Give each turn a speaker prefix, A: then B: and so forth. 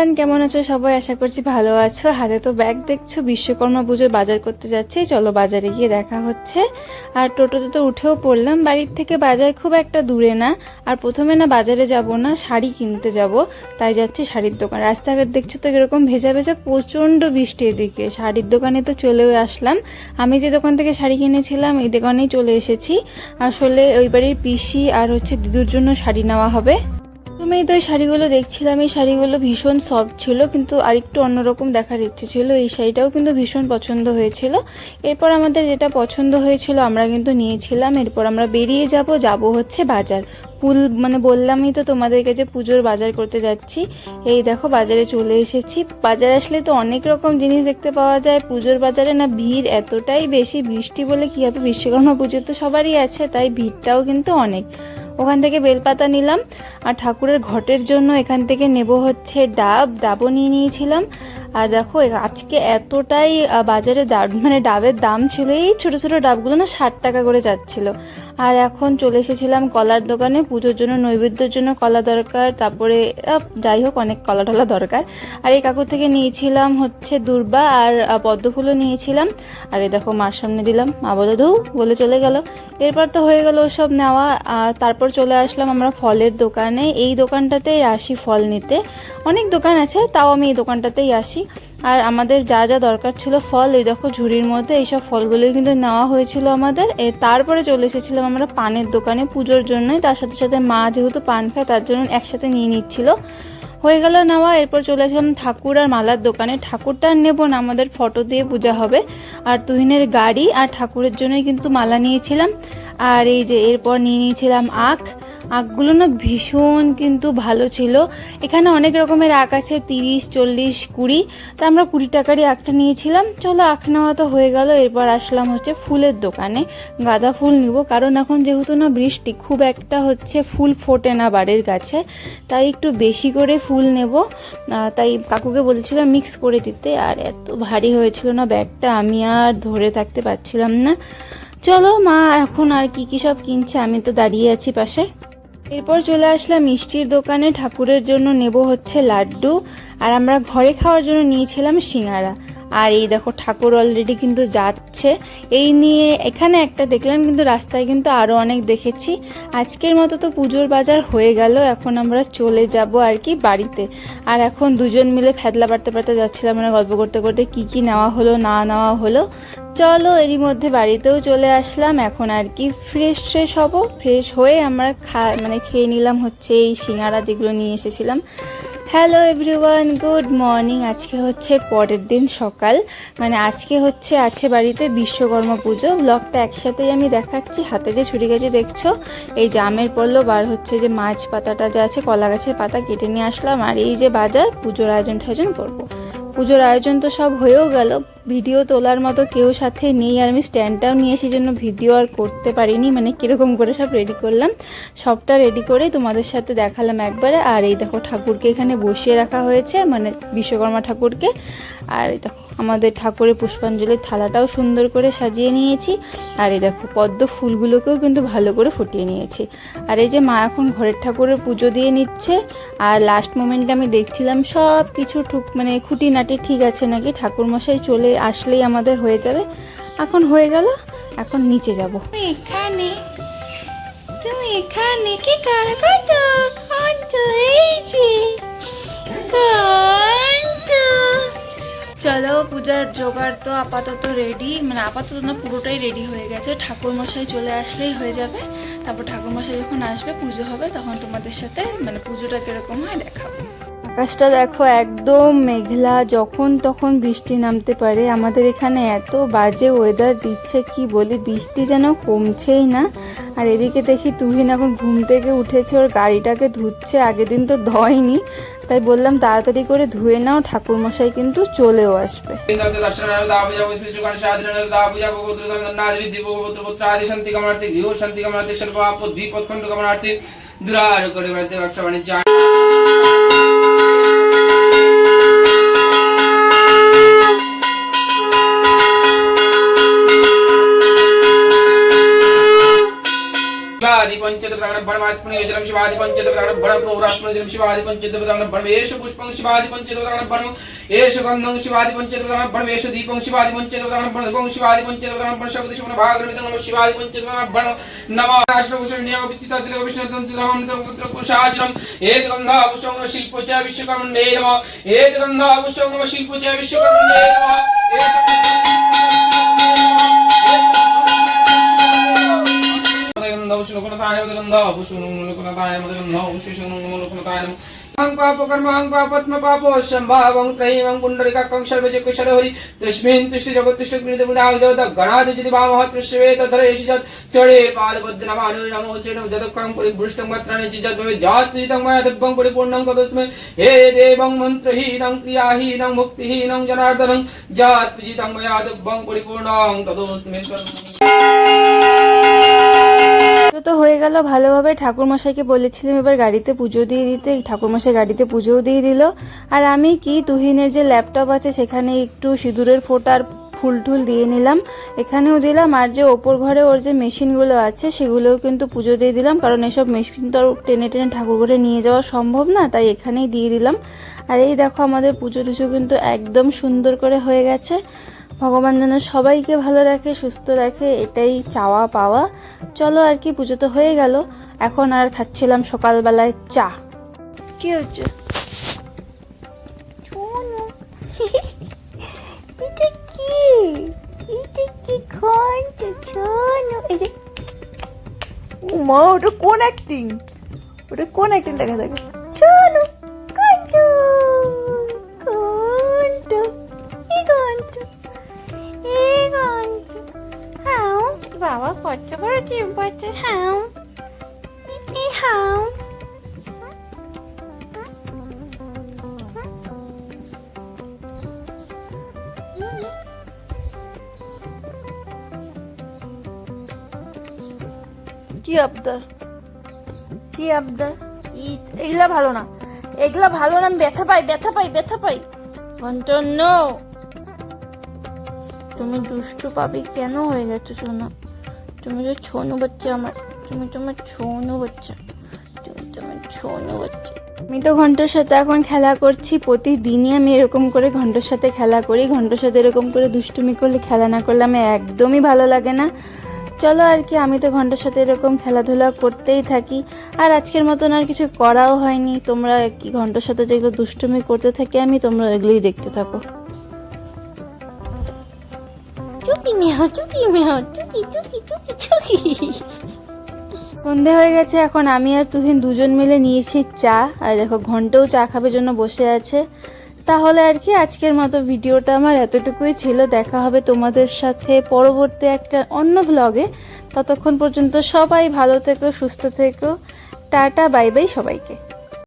A: Everyone, কেমন আছো সবাই? আশা করছি ভালো আছো। হাতে তো ব্যাগ দেখছো, বিশ্বকর্মা পুজোর বাজার করতে যাচ্ছি। চলো বাজারে গিয়ে দেখা হচ্ছে। আর টোটোতে তো উঠেও পড়লাম। বাড়ির থেকে বাজার খুব একটা দূরে না। আর প্রথমে না বাজারে যাব না, শাড়ি কিনতে যাব, তাই যাচ্ছি শাড়ির দোকান। রাস্তাঘাট দেখছো তো এরকম ভেজা ভেজা, প্রচণ্ড বৃষ্টি এদিকে। শাড়ির দোকানে তো চলেও আসলাম। আমি যে দোকান থেকে শাড়ি কিনেছিলাম এই দোকানেই চলে এসেছি। আসলে ওই বাড়ির পিসি আর দিদুর জন্য শাড়ি নেওয়া হবে। তুমি তো এই শাড়িগুলো দেখছিলাম, এই শাড়িগুলো ভীষণ সফট ছিল, কিন্তু আরেকটু অন্যরকম দেখার ইচ্ছে ছিল। এই শাড়িটাও কিন্তু ভীষণ পছন্দ হয়েছিল। এরপর আমাদের যেটা পছন্দ হয়েছিল আমরা কিন্তু নিয়েছিলাম। এরপর আমরা বেরিয়ে যাব হচ্ছে বাজার। বললামই তো তোমাদেরকে যে পুজোর বাজার করতে যাচ্ছি। এই দেখো বাজারে চলে এসেছি। বাজার আসলে তো অনেক রকম জিনিস দেখতে পাওয়া যায়। পুজোর বাজারে না ভিড় এতটাই বেশি, বৃষ্টি বলে কী হবে, বিশ্বকর্মা পুজো তো সবারই আছে, তাই ভিড়টাও কিন্তু অনেক। ওখান থেকে বেলপাতা নিলাম। আর ঠাকুরের ঘটের জন্য এখান থেকে নেব হচ্ছে ডাবও নিয়ে নিয়েছিলাম। আর দেখো আজকে এতটাই বাজারে ডাবের দাম ছিল। এই ছোটো ছোটো ডাবগুলো না 60 টাকা করে যাচ্ছিল। আর এখন চলে এসেছিলাম কলার দোকানে। পুজোর জন্য নৈবেদ্যের জন্য কলা দরকার, তারপরে যাই হোক অনেক কলা টলা দরকার। আর এই কাকুর থেকে নিয়েছিলাম হচ্ছে দূর্বা আর পদ্ম ফুলও নিয়েছিলাম। আর এই দেখো মার সামনে দিলাম, মা বলে ধু বলে চলে গেল। এরপর তো হয়ে গেল ওসব নেওয়া। তারপর চলে আসলাম আমরা ফলের দোকানে। এই দোকানটাতেই আসি ফল নিতে। অনেক দোকান আছে, তাও আমি এই দোকানটাতেই আসি। আর আমাদের যা যা দরকার ছিল ফল, এই দেখো ঝুড়ির মধ্যে এইসব ফলগুলোই কিন্তু নেওয়া হয়েছিল আমাদের। তারপরে চলে এসেছিলাম আমরা পানের দোকানে পুজোর জন্যই। তার সাথে সাথে মা যেহেতু পান খায় তার জন্য একসাথে নিয়ে নিচ্ছিল। হয়ে গেল নেওয়া। এরপর চলে আসলাম ঠাকুর আর মালার দোকানে। ঠাকুরটা আর নেবো না, আমাদের ফটো দিয়ে পূজা হবে। আর তুহিনের গাড়ি আর ঠাকুরের জন্যই কিন্তু মালা নিয়েছিলাম। আর এই যে এরপর নিয়ে নিয়েছিলাম আখগুলো না ভীষণ কিন্তু ভালো ছিল। এখানে অনেক রকমের আখ আছে, 30, 40, 20। তা আমরা 20 টাকারই আখটা নিয়েছিলাম। চলো আখ নেওয়া তো হয়ে গেল। এরপর আসলাম হচ্ছে ফুলের দোকানে। গাঁদা ফুল নিব, কারণ এখন যেহেতু না বৃষ্টি, খুব একটা ফুল ফোটে না বাড়ির কাছে, তাই একটু বেশি করে ফুল নেব। তাই কাকুকে বলেছিলাম মিক্স করে দিতে। আর এত ভারী হয়েছিল না ব্যাগটা, আমি আর ধরে থাকতে পারছিলাম না। চলো মা এখন আর কি সব কিনছে, আমি তো দাঁড়িয়ে আছি পাশে। এরপর চলে আসলাম মিষ্টির দোকানে। ঠাকুরের জন্য নেব হচ্ছে লাড্ডু, আর আমরা ঘরে খাওয়ার জন্য নিয়েছিলাম সিঙ্গারা। আর এই দেখো ঠাকুর অলরেডি কিন্তু যাচ্ছে। এই নিয়ে এখানে একটা দেখলাম, কিন্তু রাস্তায় কিন্তু আরও অনেক দেখেছি। আজকের মতো তো পুজোর বাজার হয়ে গেল। এখন আমরা চলে যাব আর কি বাড়িতে। আর এখন দুজন মিলে ফেদলা পারতে পারতে যাচ্ছিলাম, গল্প করতে করতে কি নেওয়া হলো না নেওয়া হলো। চলো এরই মধ্যে বাড়িতেও চলে আসলাম। এখন আর কি ফ্রেশ হব। ফ্রেশ হয়ে আমরা খেয়ে নিলাম হচ্ছে এই সিঙ্গারা যেগুলো নিয়ে এসেছিলাম। Hello everyone, good morning. আজকে হচ্ছে পরের দিন সকাল, আজকে আছে বাড়িতে বিশ্বকর্মা পুজো। ব্লগটা একসাথেই আমি দেখাচ্ছি। হাতে যে ছুরি গাছে দেখছো, এই যে আমের পল্লব আর যে মাছ পাতাটা যা আছে, কলা গাছের পাতা কেটে নিয়ে আসলাম। আর এই যে বাজার, পুজোর আয়োজন করবো। পুজোর আয়োজন তো সব হয়েও গেল, ভিডিও তোলার মতো কেউ সাথে নেই। আর আমি স্ট্যান্ডটাও নিয়ে সেই জন্য ভিডিও আর করতে পারিনি। কীরকম করে সব রেডি করলাম, সবটা রেডি করে তোমাদের সাথে দেখালাম একবারে। আর এই দেখো ঠাকুরকে এখানে বসিয়ে রাখা হয়েছে, বিশ্বকর্মা ঠাকুরকে। আর এই দেখো আমাদের ঠাকুরের পুষ্পাঞ্জলির থালাটাও সুন্দর করে সাজিয়ে নিয়েছি। আর এই দেখো পদ্ম ফুলগুলোকেও কিন্তু ভালো করে ফুটিয়ে নিয়েছি। আর এই যে মা এখন ঘরের ঠাকুরের পুজো দিয়ে নিচ্ছে। আর লাস্ট মোমেন্টে আমি দেখছিলাম সব কিছু খুঁটিনাটি ঠিক আছে নাকি। ঠাকুরমশাই চলে আসলেই আমাদের হয়ে যাবে। এখন হয়ে গেল, এখন নিচে যাব। তুমি এখানে কি করছো? এই যে চলো পূজার জোগাড় তো আপাতত রেডি, আপাতত না পুরোটাই রেডি হয়ে গেছে। ঠাকুর মশাই চলে আসলেই হয়ে যাবে। তারপর ঠাকুর মশাই যখন আসবে, পুজো হবে, তখন তোমাদের সাথে পুজোটা কিরকম হয় দেখাবো। আকাশটা দেখো একদম মেঘলা, যখন তখন বৃষ্টি নামতে পারে। আমাদের এখানে এত বাজে ওয়েদার দিচ্ছে, কি বলি, বৃষ্টি যেন কমছেই না। আর এদিকে দেখি তুহিন এখন ঘুম থেকে উঠেছে, ওর গাড়িটাকে ধুচ্ছে। আগের দিন তো ধোয়নি, তাই বললাম তাড়াতাড়ি করে ধুয়ে নাও, ঠাকুরমশাই কিন্তু চলেও আসবে।
B: शिवादि पंचदवतानं ब्रह्मास्मनियोजनं शिवादि पंचदवतानं ब्रह्मपुरास्मनियोजनं शिवादि पंचदवतानं ब्रह्मेश पुष्पं शिवादि पंचदवतानं ब्रह्म एष गन्धं शिवादि पंचदवतानं ब्रह्मेश दीपं शिवादि पंचदवतानं ब्रह्म शिवादि पंचदवतानं ब्रह्म शब्द शिवन भागनितं शिवादि पंचदवतानं ब्रह्म नमः आश्रवशरण्यो वित्तितद्र विष्णुतंत्रहं पुत्र पुरुषाचरम् एतगन्धा पुष्पं शिल्पो च विश्वकर्मणे नमः एतगन्धा पुष्पं शिल्पो च विश्वकर्मणे नमः पापकर्मां पापो संभावं त्रयीवं पुण्डरीकाकं सर्वजगुशरहरि तस्मिन् तिष्ठति जगत्तिष्ठति गणादिजति भावः पृष्ठवे तद्धरेषि यत् शरीरपादपद्मनाभानो नमो श्रीणं जदुःखं परिभृष्टं वत्राणि च जात्पीतं मया दिव्यं परिपूर्णं तदस्मै हे देवं मन्त्रहीनं क्रियाहीनं मुक्तिहीनं जनार्दनं जात्पीतं मया दिव्यं परिपूर्णं तदस्मै
A: তো হয়ে গেল ভালোভাবে। ঠাকুরমশাইকে বলেছিলাম এবার গাড়িতে পুজো দিয়ে দিতে, ঠাকুরমশাই গাড়িতে পুজোও দিয়ে দিল। আর আমি কি তুহিনের যে ল্যাপটপ আছে সেখানে একটু সিঁদুরের ফোঁটা আর ফুল টুল দিয়ে নিলাম, এখানেও দিলাম। আর যে ওপর ঘরে ওর যে মেশিনগুলো আছে সেগুলোও কিন্তু পুজো দিয়ে দিলাম, কারণ এসব মেশিন তো টেনে টেনে ঠাকুর ঘরে নিয়ে যাওয়া সম্ভব না, তাই এখানেই দিয়ে দিলাম। আর এই দেখো আমাদের পুজো টুজো কিন্তু একদম সুন্দর করে হয়ে গেছে। ভগবান যেন সবাইকে ভালো রাখে, সুস্থ রাখে, এটাই চাওয়া পাওয়া। চলো আর কি, পুজো তো হয়ে গেল। এখন আর খাচ্ছিলাম সকালবেলায় চা। কি হচ্ছে? এটা কি? এটা কি ঘন্টা?
C: মা, ওটা কোন অ্যাক্টিং? ওটা কোন অ্যাক্টিং দেখা থাকে? চলো ঘন্টা, ঘন্টা, এই ঘন্টা, এই ঘন্টা। হাও বাবা, কত বড় চিম্পাটা। হাও এই হাও। কি আবদার, কি আবদার? এইগুলা ভালো না, এগুলা ভালো না। আমি ব্যথা পাই, ব্যথা পাই, ব্যথা পাই। ঘন্টা নো, তুমি দুষ্টু পাবি কেন হয়ে গেছো সোনা? তুমি যে ছোনু বাচ্চা আমার, তুমি তোমার ছোনু বাচ্চা, তুমি তোমার ছোনু বাচ্চা। আমি তো ঘন্টার সাথে এখন খেলা করছি। প্রতিদিনই আমি এরকম করে ঘন্টার সাথে খেলা করি। ঘন্টার সাথে এরকম করে দুষ্টুমি করলে, খেলা না করলে আমি একদমই ভালো লাগে না। চলো আর কি, আমি তো ঘন্টার সাথে এরকম খেলাধুলা করতেই থাকি। আর আজকের মতন আর কিছু করাও হয়নি। তোমরা কি ঘন্টার সাথে যেগুলো দুষ্টুমি করতে থাকি আমি, তোমরা এগুলোই দেখতে থাকো। চুকি মেয়াও, চুকি মেয়াও, চুকি চুকি চুকি চুকি। সন্ধে হয়ে গেছে, এখন আমি আর তুহিন দুজন মিলে নিয়েছি চা। আর দেখো ঘন্টাও চা খাবে জন্য বসে আছে। তাহলে আর কি, আজকের মতো ভিডিওটা আমার এতটুকুই ছিল। দেখা হবে তোমাদের সাথে পরবর্তী একটা অন্য ব্লগে। ততক্ষণ পর্যন্ত সবাই ভালো থেকো, সুস্থ থেকো। টাটা, বাই বাই সবাইকে।